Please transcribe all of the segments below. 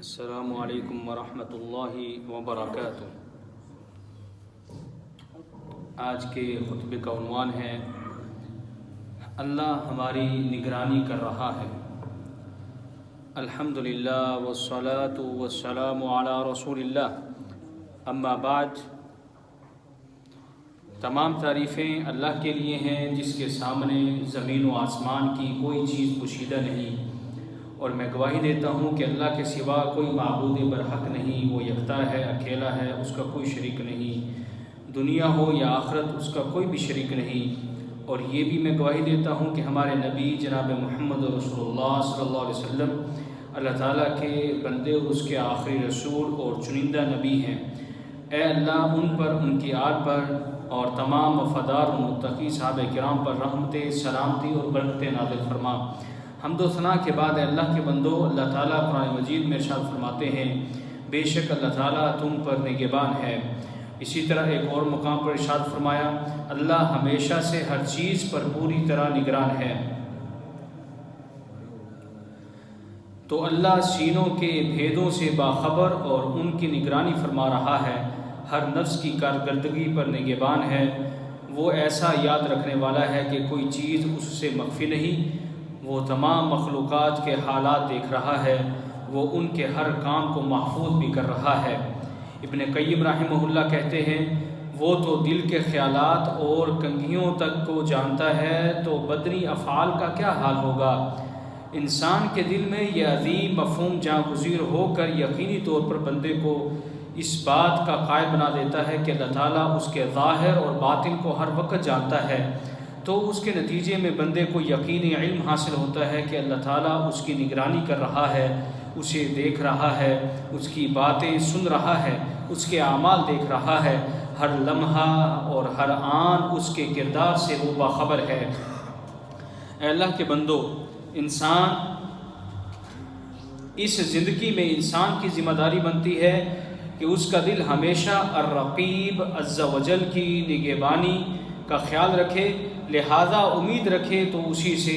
السلام علیکم ورحمۃ اللہ وبرکاتہ۔ آج کے خطبے کا عنوان ہے اللہ ہماری نگرانی کر رہا ہے۔ الحمدللہ والصلاۃ والسلام علی رسول اللہ، اما بعد۔ تمام تعریفیں اللہ کے لیے ہیں جس کے سامنے زمین و آسمان کی کوئی چیز پوشیدہ نہیں، اور میں گواہی دیتا ہوں کہ اللہ کے سوا کوئی معبود برحق نہیں، وہ یکتا ہے، اکیلا ہے، اس کا کوئی شریک نہیں، دنیا ہو یا آخرت اس کا کوئی بھی شریک نہیں۔ اور یہ بھی میں گواہی دیتا ہوں کہ ہمارے نبی جناب محمد رسول اللہ صلی اللہ علیہ وسلم اللہ تعالیٰ کے بندے اور اس کے آخری رسول اور چنندہ نبی ہیں۔ اے اللہ ان پر، ان کی آل پر اور تمام وفادار و متقی صحابہ کرام پر رحمت، سلامتی اور برکت نازل فرما۔ حمد و ثنا کے بعد اللہ کے بندو، اللہ تعالیٰ قرآن مجید میں ارشاد فرماتے ہیں بے شک اللہ تعالیٰ تم پر نگہبان ہے۔ اسی طرح ایک اور مقام پر ارشاد فرمایا اللہ ہمیشہ سے ہر چیز پر پوری طرح نگران ہے۔ تو اللہ سینوں کے بھیدوں سے باخبر اور ان کی نگرانی فرما رہا ہے، ہر نفس کی کارکردگی پر نگہبان ہے۔ وہ ایسا یاد رکھنے والا ہے کہ کوئی چیز اس سے مخفی نہیں، وہ تمام مخلوقات کے حالات دیکھ رہا ہے، وہ ان کے ہر کام کو محفوظ بھی کر رہا ہے۔ ابن قیم رحمہ اللہ کہتے ہیں وہ تو دل کے خیالات اور کنگھیوں تک کو جانتا ہے، تو بدنی افعال کا کیا حال ہوگا۔ انسان کے دل میں یہ عظیم مفہوم جاں گزیر ہو کر یقینی طور پر بندے کو اس بات کا قائل بنا دیتا ہے کہ اللہ تعالیٰ اس کے ظاہر اور باطن کو ہر وقت جانتا ہے، تو اس کے نتیجے میں بندے کو یقینی علم حاصل ہوتا ہے کہ اللہ تعالیٰ اس کی نگرانی کر رہا ہے، اسے دیکھ رہا ہے، اس کی باتیں سن رہا ہے، اس کے اعمال دیکھ رہا ہے، ہر لمحہ اور ہر آن اس کے کردار سے وہ باخبر ہے۔ اے اللہ کے بندو، انسان اس زندگی میں انسان کی ذمہ داری بنتی ہے کہ اس کا دل ہمیشہ الرقیب عز و جل کی نگہبانی کا خیال رکھے، لہذا امید رکھے تو اسی سے،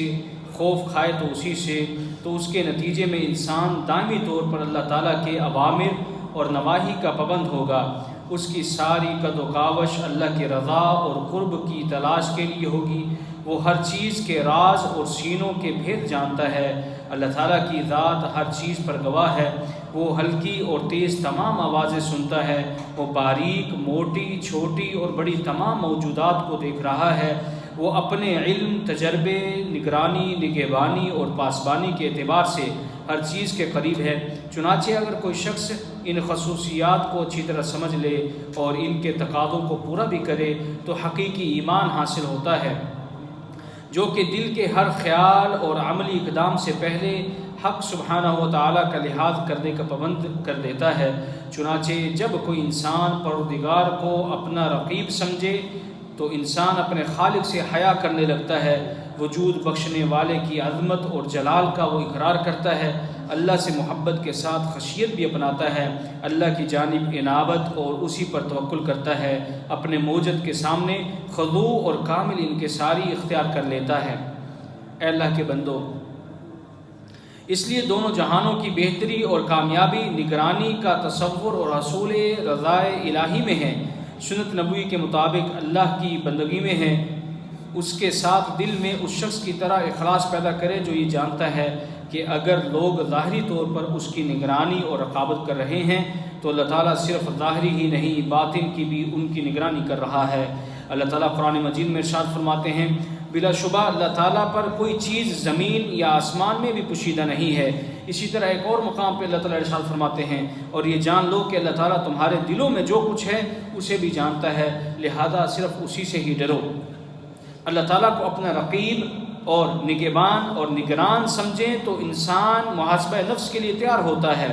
خوف کھائے تو اسی سے، تو اس کے نتیجے میں انسان دائمی طور پر اللہ تعالیٰ کے اوامر اور نواہی کا پابند ہوگا۔ اس کی ساری قد و کاوش اللہ کی رضا اور قرب کی تلاش کے لیے ہوگی۔ وہ ہر چیز کے راز اور سینوں کے بھید جانتا ہے۔ اللہ تعالیٰ کی ذات ہر چیز پر گواہ ہے۔ وہ ہلکی اور تیز تمام آوازیں سنتا ہے، وہ باریک، موٹی، چھوٹی اور بڑی تمام موجودات کو دیکھ رہا ہے۔ وہ اپنے علم، تجربے، نگرانی، نگہبانی اور پاسبانی کے اعتبار سے ہر چیز کے قریب ہے۔ چنانچہ اگر کوئی شخص ان خصوصیات کو اچھی طرح سمجھ لے اور ان کے تقاضوں کو پورا بھی کرے تو حقیقی ایمان حاصل ہوتا ہے، جو کہ دل کے ہر خیال اور عملی اقدام سے پہلے حق سبحانہ و تعالیٰ کا لحاظ کرنے کا پابند کر دیتا ہے۔ چنانچہ جب کوئی انسان پروردگار کو اپنا رقیب سمجھے تو انسان اپنے خالق سے حیا کرنے لگتا ہے، وجود بخشنے والے کی عظمت اور جلال کا وہ اقرار کرتا ہے، اللہ سے محبت کے ساتھ خشیت بھی اپناتا ہے، اللہ کی جانب انابت اور اسی پر توکل کرتا ہے، اپنے موجد کے سامنے خضوع اور کامل انکساری اختیار کر لیتا ہے۔ اے اللہ کے بندو، اس لیے دونوں جہانوں کی بہتری اور کامیابی نگرانی کا تصور اور حصول رضائے الہی میں ہے، سنت نبوی کے مطابق اللہ کی بندگی میں ہے۔ اس کے ساتھ دل میں اس شخص کی طرح اخلاص پیدا کرے جو یہ جانتا ہے کہ اگر لوگ ظاہری طور پر اس کی نگرانی اور رقابت کر رہے ہیں تو اللہ تعالیٰ صرف ظاہری ہی نہیں باطن کی بھی ان کی نگرانی کر رہا ہے۔ اللہ تعالیٰ قرآن مجید میں ارشاد فرماتے ہیں بلا شبہ اللہ تعالیٰ پر کوئی چیز زمین یا آسمان میں بھی پوشیدہ نہیں ہے۔ اسی طرح ایک اور مقام پہ اللہ تعالیٰ ارشاد فرماتے ہیں اور یہ جان لو کہ اللہ تعالیٰ تمہارے دلوں میں جو کچھ ہے اسے بھی جانتا ہے، لہذا صرف اسی سے ہی ڈرو۔ اللہ تعالیٰ کو اپنا رقیب اور نگہبان اور نگران سمجھیں تو انسان محاسبہ نفس کے لیے تیار ہوتا ہے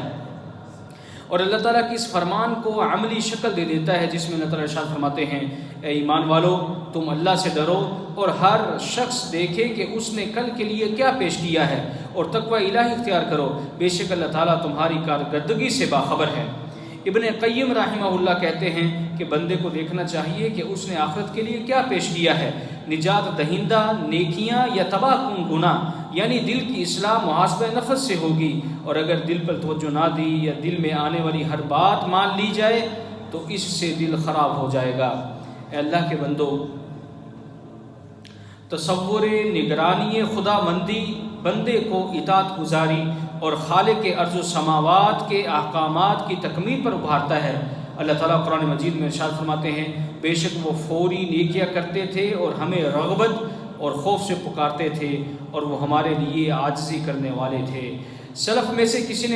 اور اللہ تعالیٰ کی اس فرمان کو عملی شکل دے دیتا ہے، جس میں اللہ تعالیٰ ارشاد فرماتے ہیں اے ایمان والو تم اللہ سے ڈرو اور ہر شخص دیکھے کہ اس نے کل کے لیے کیا پیش کیا ہے، اور تقوی الہی اختیار کرو، بے شک اللہ تعالیٰ تمہاری کارکردگی سے باخبر ہے۔ ابن قیم رحمہ اللہ کہتے ہیں کہ بندے کو دیکھنا چاہیے کہ اس نے آخرت کے لیے کیا پیش کیا ہے، نجات دہندہ نیکیاں یا تباہ کن گناہ، یعنی دل کی اصلاح محاسبہ نفس سے ہوگی، اور اگر دل پر توجہ نہ دی یا دل میں آنے والی ہر بات مان لی جائے تو اس سے دل خراب ہو جائے گا۔ اے اللہ کے بندو، تصور نگرانی خدا مندی بندے کو اطاعت گزاری اور خالق ارض و سماوات کے احکامات کی تکمیل پر ابھارتا ہے۔ اللہ تعالیٰ قرآن مجید میں ارشاد فرماتے ہیں، بے شک وہ فوری نیکیاں کرتے تھے اور ہمیں رغبت اور خوف سے پکارتے تھے، اور وہ ہمارے لیے عاجزی کرنے والے تھے۔ سلف میں سے کسی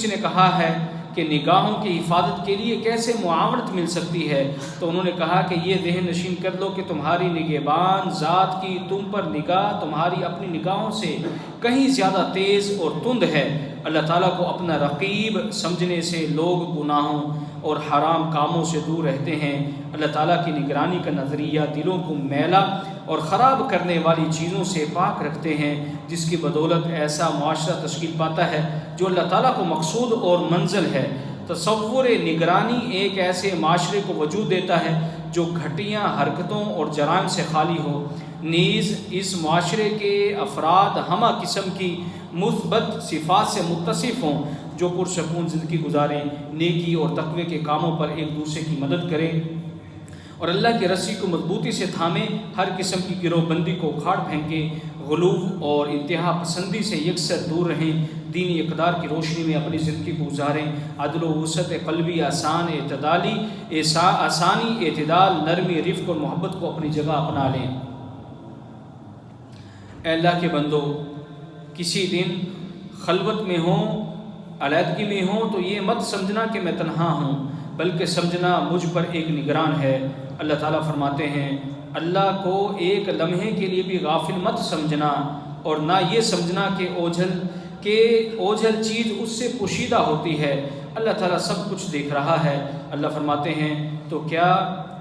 نے کہا ہے کہ نگاہوں کی حفاظت کے لیے کیسے معاونت مل سکتی ہے، تو انہوں نے کہا کہ یہ ذہن نشین کر لو کہ تمہاری نگہبان ذات کی تم پر نگاہ تمہاری اپنی نگاہوں سے کہیں زیادہ تیز اور تند ہے۔ اللہ تعالیٰ کو اپنا رقیب سمجھنے سے لوگ گناہوں اور حرام کاموں سے دور رہتے ہیں۔ اللہ تعالیٰ کی نگرانی کا نظریہ دلوں کو میلا اور خراب کرنے والی چیزوں سے پاک رکھتے ہیں، جس کی بدولت ایسا معاشرہ تشکیل پاتا ہے جو اللہ تعالیٰ کو مقصود اور منزل ہے۔ تصور نگرانی ایک ایسے معاشرے کو وجود دیتا ہے جو گھٹیا حرکتوں اور جرائم سے خالی ہو، نیز اس معاشرے کے افراد ہمہ قسم کی مثبت صفات سے متصف ہوں، جو پرسکون زندگی گزاریں، نیکی اور تقوی کے کاموں پر ایک دوسرے کی مدد کریں اور اللہ کی رسی کو مضبوطی سے تھامیں، ہر قسم کی گروہ بندی کو اکھاڑ پھینکیں، غلو اور انتہا پسندی سے یکسر دور رہیں، دینی اقدار کی روشنی میں اپنی زندگی کو گزاریں، عدل و وسعت قلبی، آسانی، اعتدال، نرمی، رفق اور محبت کو اپنی جگہ اپنا لیں۔ اے اللہ کے بندو، کسی دن خلوت میں ہوں، علیحدگی میں ہوں تو یہ مت سمجھنا کہ میں تنہا ہوں، بلکہ سمجھنا مجھ پر ایک نگران ہے۔ اللہ تعالیٰ فرماتے ہیں، اللہ کو ایک لمحے کے لیے بھی غافل مت سمجھنا، اور نہ یہ سمجھنا کہ اوجھل چیز اس سے پوشیدہ ہوتی ہے۔ اللہ تعالیٰ سب کچھ دیکھ رہا ہے۔ اللہ فرماتے ہیں، تو کیا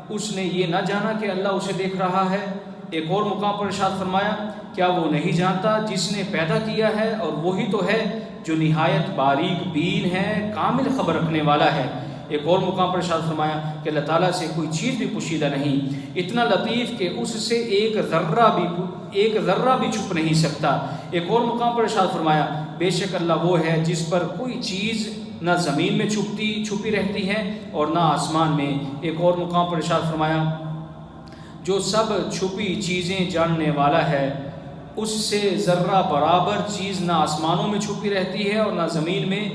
اس نے یہ نہ جانا کہ اللہ اسے دیکھ رہا ہے؟ ایک اور مقام پر ارشاد فرمایا، کیا وہ نہیں جانتا جس نے پیدا کیا ہے، اور وہی تو ہے جو نہایت باریک بین ہے، کامل خبر رکھنے والا ہے۔ ایک اور مقام پر ارشاد فرمایا کہ اللہ تعالیٰ سے کوئی چیز بھی پوشیدہ نہیں، اتنا لطیف کہ اس سے ایک ذرہ بھی چھپ نہیں سکتا۔ ایک اور مقام پر ارشاد فرمایا، بے شک اللہ وہ ہے جس پر کوئی چیز نہ زمین میں چھپی رہتی ہے اور نہ آسمان میں۔ ایک اور مقام پر ارشاد فرمایا، جو سب چھپی چیزیں جاننے والا ہے، اس سے ذرہ برابر چیز نہ آسمانوں میں چھپی رہتی ہے اور نہ زمین میں،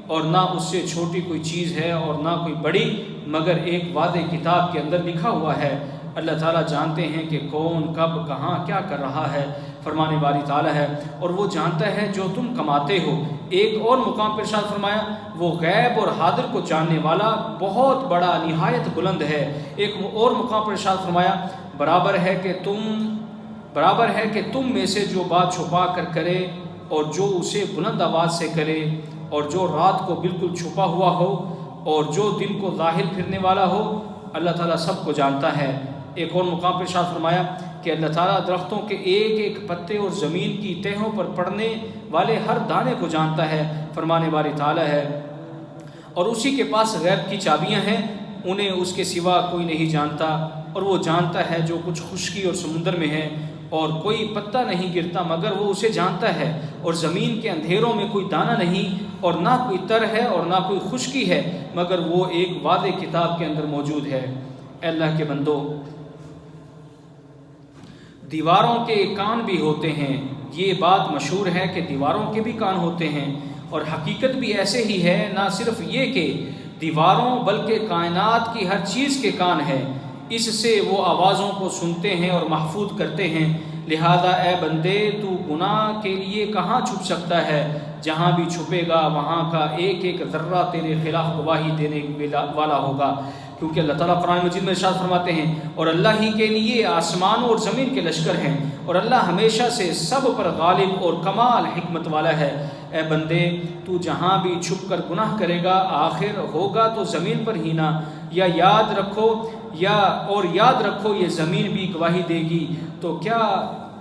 اور نہ اس سے چھوٹی کوئی چیز ہے اور نہ کوئی بڑی، مگر ایک واضح کتاب کے اندر لکھا ہوا ہے۔ اللہ تعالیٰ جانتے ہیں کہ کون کب کہاں کیا کر رہا ہے، فرمانے والی تعالیٰ ہے، اور وہ جانتا ہے جو تم کماتے ہو۔ ایک اور مقام پر ارشاد فرمایا، وہ غیب اور حاضر کو جاننے والا بہت بڑا نہایت بلند ہے۔ ایک اور مقام پر ارشاد فرمایا، برابر ہے کہ تم میں سے جو بات چھپا کر کرے اور جو اسے بلند آواز سے کرے، اور جو رات کو بالکل چھپا ہوا ہو اور جو دن کو ظاہر پھرنے والا ہو، اللہ تعالیٰ سب کو جانتا ہے۔ ایک اور مقام پر ارشاد فرمایا کہ اللہ تعالیٰ درختوں کے ایک ایک پتے اور زمین کی تہوں پر پڑنے والے ہر دانے کو جانتا ہے، فرمانے والی تعالیٰ ہے، اور اسی کے پاس غیب کی چابیاں ہیں، انہیں اس کے سوا کوئی نہیں جانتا، اور وہ جانتا ہے جو کچھ خشکی اور سمندر میں ہے، اور کوئی پتا نہیں گرتا مگر وہ اسے جانتا ہے، اور زمین کے اندھیروں میں کوئی دانہ نہیں، اور نہ کوئی تر ہے اور نہ کوئی خشکی ہے، مگر وہ ایک واضح کتاب کے اندر موجود ہے۔ اے اللہ کے بندو، دیواروں کے کان بھی ہوتے ہیں، یہ بات مشہور ہے کہ دیواروں کے بھی کان ہوتے ہیں، اور حقیقت بھی ایسے ہی ہے، نہ صرف یہ کہ دیواروں بلکہ کائنات کی ہر چیز کے کان ہیں، اس سے وہ آوازوں کو سنتے ہیں اور محفوظ کرتے ہیں۔ لہذا اے بندے، تو گناہ کے لیے کہاں چھپ سکتا ہے؟ جہاں بھی چھپے گا وہاں کا ایک ایک ذرہ تیرے خلاف گواہی دینے والا ہوگا، کیونکہ اللہ تعالیٰ قرآن مجید میں ارشاد فرماتے ہیں، اور اللہ ہی کے لیے آسمانوں اور زمین کے لشکر ہیں، اور اللہ ہمیشہ سے سب پر غالب اور کمال حکمت والا ہے۔ اے بندے، تو جہاں بھی چھپ کر گناہ کرے گا، آخر ہوگا تو زمین پر ہی نہ، یاد رکھو یہ زمین بھی گواہی دے گی، تو کیا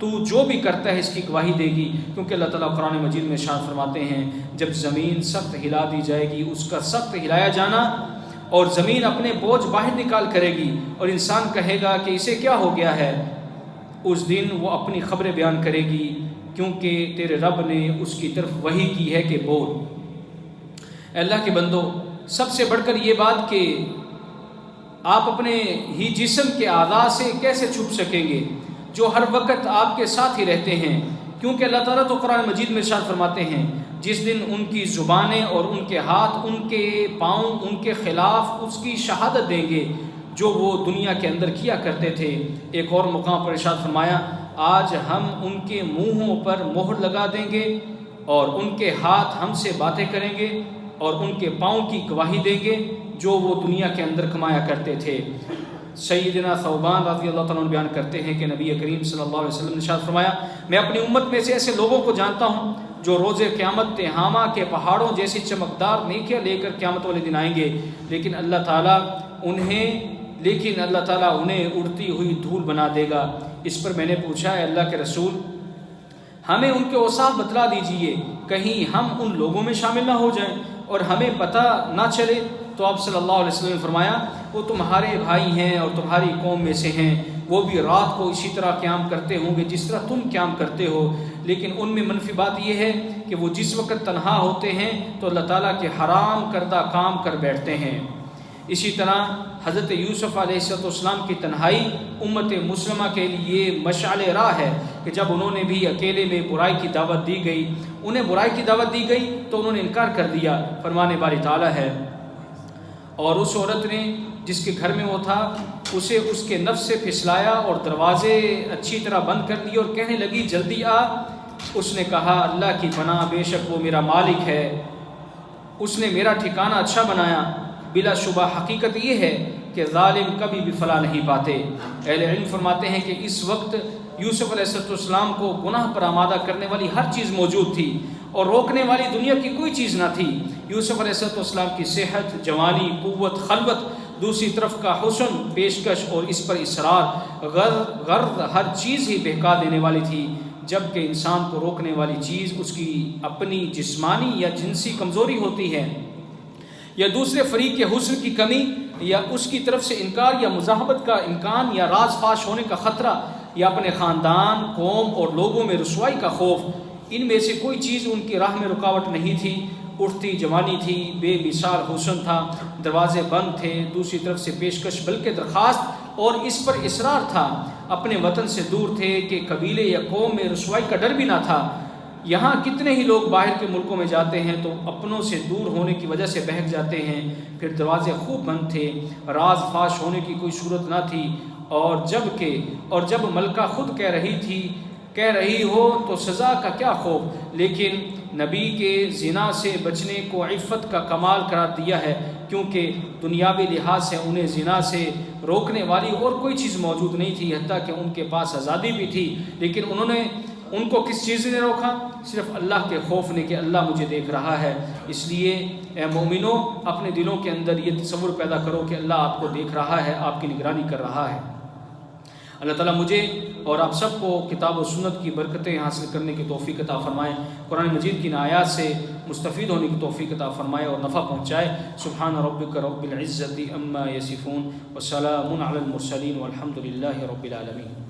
تو جو بھی کرتا ہے اس کی گواہی دے گی، کیونکہ اللہ تعالیٰ قرآن مجید میں ارشاد فرماتے ہیں، جب زمین سخت ہلا دی جائے گی، اس کا سخت ہلایا جانا، اور زمین اپنے بوجھ باہر نکال کرے گی، اور انسان کہے گا کہ اسے کیا ہو گیا ہے، اس دن وہ اپنی خبریں بیان کرے گی، کیونکہ تیرے رب نے اس کی طرف وحی کی ہے کہ بول۔ اے اللہ کے بندو، سب سے بڑھ کر یہ بات کہ آپ اپنے ہی جسم کے اعضاء سے کیسے چھپ سکیں گے جو ہر وقت آپ کے ساتھ ہی رہتے ہیں، کیونکہ اللہ تعالیٰ تو قرآن مجید میں ارشاد فرماتے ہیں جس دن ان کی زبانیں اور ان کے ہاتھ، ان کے پاؤں ان کے خلاف اس کی شہادت دیں گے جو وہ دنیا کے اندر کیا کرتے تھے۔ ایک اور مقام پر ارشاد فرمایا آج ہم ان کے منہوں پر مہر لگا دیں گے اور ان کے ہاتھ ہم سے باتیں کریں گے اور ان کے پاؤں کی گواہی دیں گے جو وہ دنیا کے اندر کمایا کرتے تھے۔ سیدنا ثوبان رضی اللہ تعالیٰ عنہ بیان کرتے ہیں کہ نبی کریم صلی اللہ علیہ وسلم نے ارشاد فرمایا میں اپنی امت میں سے ایسے لوگوں کو جانتا ہوں جو روز قیامت تہامہ کے پہاڑوں جیسی چمکدار نیکیاں لے کر قیامت والے دن آئیں گے، لیکن اللہ تعالیٰ انہیں اڑتی ہوئی دھول بنا دے گا۔ اس پر میں نے پوچھا ہے اللہ کے رسول ہمیں ان کے اوصاف بتلا دیجئے کہیں ہم ان لوگوں میں شامل نہ ہو جائیں اور ہمیں پتہ نہ چلے۔ تو آپ صلی اللہ علیہ وسلم نے فرمایا وہ تمہارے بھائی ہیں اور تمہاری قوم میں سے ہیں، وہ بھی رات کو اسی طرح قیام کرتے ہوں گے جس طرح تم قیام کرتے ہو، لیکن ان میں منفی بات یہ ہے کہ وہ جس وقت تنہا ہوتے ہیں تو اللہ تعالیٰ کے حرام کردہ کام کر بیٹھتے ہیں۔ اسی طرح حضرت یوسف علیہ السلام کی تنہائی امت مسلمہ کے لیے مشعل راہ ہے کہ جب انہوں نے بھی اکیلے میں برائی کی دعوت دی گئی، انہیں برائی کی دعوت دی گئی تو انہوں نے انکار کر دیا۔ فرمان باری تعالیٰ ہے اور اس عورت نے جس کے گھر میں وہ تھا اسے اس کے نفس سے پھسلایا اور دروازے اچھی طرح بند کر دیے اور کہنے لگی جلدی آ۔ اس نے کہا اللہ کی پناہ، بے شک وہ میرا مالک ہے، اس نے میرا ٹھکانہ اچھا بنایا۔ بلا شبہ حقیقت یہ ہے کہ ظالم کبھی بھی فلاح نہیں پاتے۔ اہل علم فرماتے ہیں کہ اس وقت یوسف علیہ السلام کو گناہ پر آمادہ کرنے والی ہر چیز موجود تھی اور روکنے والی دنیا کی کوئی چیز نہ تھی۔ یوسف علیہ السلام کی صحت، جوانی، قوت، خلوت، دوسری طرف کا حسن، پیشکش اور اس پر اصرار، غرض ہر چیز ہی بہکا دینے والی تھی، جبکہ انسان کو روکنے والی چیز اس کی اپنی جسمانی یا جنسی کمزوری ہوتی ہے، یا دوسرے فریق کے حسن کی کمی، یا اس کی طرف سے انکار یا مزاحمت کا امکان، یا راز فاش ہونے کا خطرہ، یا اپنے خاندان، قوم اور لوگوں میں رسوائی کا خوف۔ ان میں سے کوئی چیز ان کی راہ میں رکاوٹ نہیں تھی۔ اٹھتی جوانی تھی، بے مثال حسن تھا، دروازے بند تھے، دوسری طرف سے پیشکش بلکہ درخواست اور اس پر اصرار تھا، اپنے وطن سے دور تھے کہ قبیلے یا قوم میں رسوائی کا ڈر بھی نہ تھا۔ یہاں کتنے ہی لوگ باہر کے ملکوں میں جاتے ہیں تو اپنوں سے دور ہونے کی وجہ سے بہک جاتے ہیں، پھر دروازے خوب بند تھے، راز فاش ہونے کی کوئی صورت نہ تھی، اور جب ملکہ خود کہہ رہی ہو تو سزا کا کیا خوف۔ لیکن نبی کے زنا سے بچنے کو عفت کا کمال قرار دیا ہے، کیونکہ دنیاوی لحاظ سے انہیں زنا سے روکنے والی اور کوئی چیز موجود نہیں تھی، حتیٰ کہ ان کے پاس آزادی بھی تھی، لیکن ان کو کس چیز نے روکا؟ صرف اللہ کے خوف نے کہ اللہ مجھے دیکھ رہا ہے۔ اس لیے اے مومنو اپنے دلوں کے اندر یہ تصور پیدا کرو کہ اللہ آپ کو دیکھ رہا ہے، آپ کی نگرانی کر رہا ہے۔ اللہ تعالیٰ مجھے اور آپ سب کو کتاب و سنت کی برکتیں حاصل کرنے کی توفیق عطا فرمائے، قرآن مجید کی آیات سے مستفید ہونے کی توفیق عطا فرمائے اور نفع پہنچائے۔ سبحان ربک رب العزت عما یصفون وسلام علی المرسلین والحمد للہ رب العالمین۔